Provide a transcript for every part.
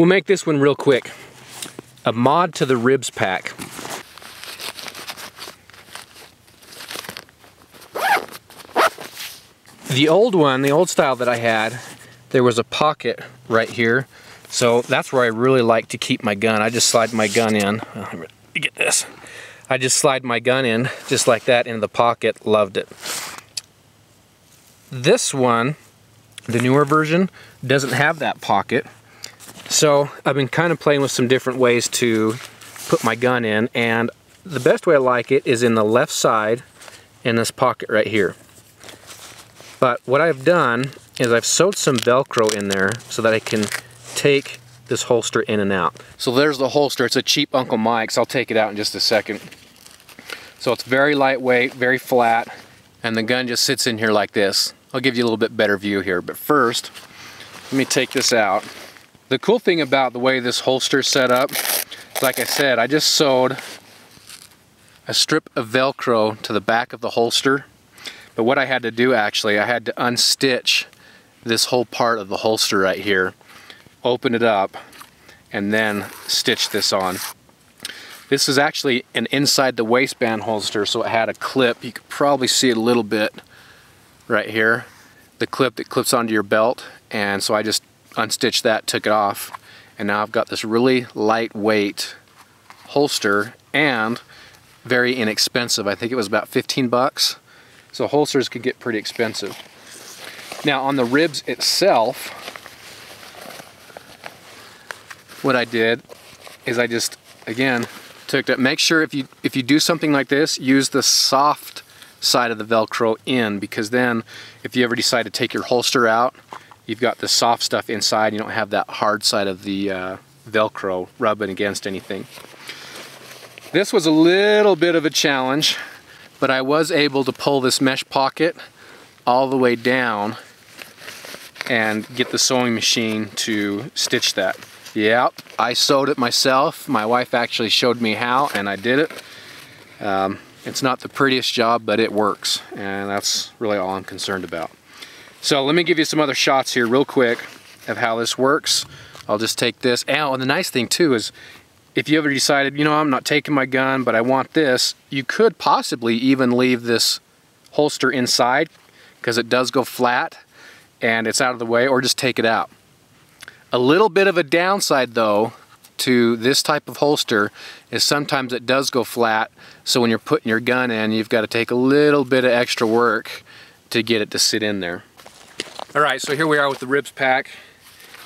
We'll make this one real quick. A mod to the Ribz pack. The old one, the old style that I had, there was a pocket right here. So that's where I really like to keep my gun. I just slide my gun in. Get this. I just slide my gun in just like that into the pocket. Loved it. This one, the newer version, doesn't have that pocket. So I've been kind of playing with some different ways to put my gun in, and the best way I like it is in the left side in this pocket right here. But what I've done is I've sewed some Velcro in there so that I can take this holster in and out. So there's the holster. It's a cheap Uncle Mike's. I'll take it out in just a second. So it's very lightweight, very flat, and the gun just sits in here like this. I'll give you a little bit better view here, but first, let me take this out. The cool thing about the way this holster is set up, like I said, I just sewed a strip of Velcro to the back of the holster. But what I had to do actually, I had to unstitch this whole part of the holster right here, open it up, and then stitch this on. This is actually an inside the waistband holster, so it had a clip. You could probably see it a little bit right here. The clip that clips onto your belt, and so I just unstitched that, took it off, and now I've got this really lightweight holster and very inexpensive. I think it was about 15 bucks. So holsters can get pretty expensive. Now on the Ribz itself, what I did is I just, again, took that. Make sure if you do something like this, use the soft side of the Velcro in, because then if you ever decide to take your holster out, you've got the soft stuff inside. You don't have that hard side of the Velcro rubbing against anything. This was a little bit of a challenge, but I was able to pull this mesh pocket all the way down and get the sewing machine to stitch that. Yep, I sewed it myself. My wife actually showed me how, and I did it. It's not the prettiest job, but it works, and that's really all I'm concerned about. So let me give you some other shots here real quick of how this works. I'll just take this. Oh, and the nice thing too is if you ever decided, you know, I'm not taking my gun, but I want this, you could possibly even leave this holster inside because it does go flat and it's out of the way, or just take it out. A little bit of a downside though to this type of holster is sometimes it does go flat, so when you're putting your gun in, you've got to take a little bit of extra work to get it to sit in there. Alright, so here we are with the Ribz pack,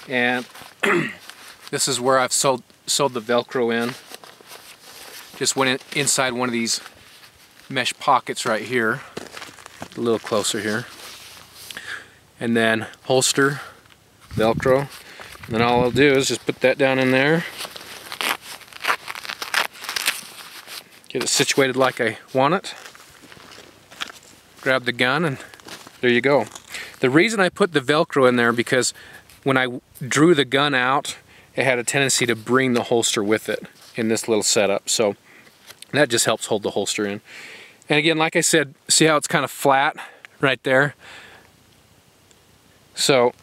and this is where I've sewed the Velcro in. Just went inside one of these mesh pockets right here, a little closer here, and then holster, Velcro, and then all I'll do is just put that down in there, get it situated like I want it, grab the gun, and there you go. The reason I put the Velcro in there because when I drew the gun out, it had a tendency to bring the holster with it in this little setup. So that just helps hold the holster in. And again, like I said, see how it's kind of flat right there? So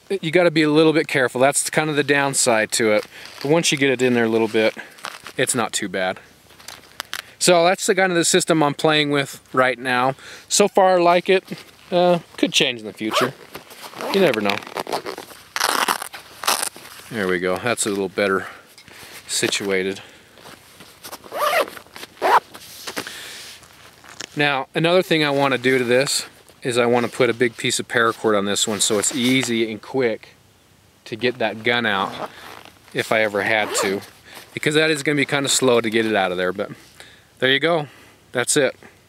you got to be a little bit careful. That's kind of the downside to it. But once you get it in there a little bit, it's not too bad. So that's the kind of the system I'm playing with right now. So far I like it. Could change in the future. You never know. There we go. That's a little better situated. Now, another thing I want to do to this is I want to put a big piece of paracord on this one so it's easy and quick to get that gun out if I ever had to. Because that is going to be kind of slow to get it out of there, but there you go. That's it.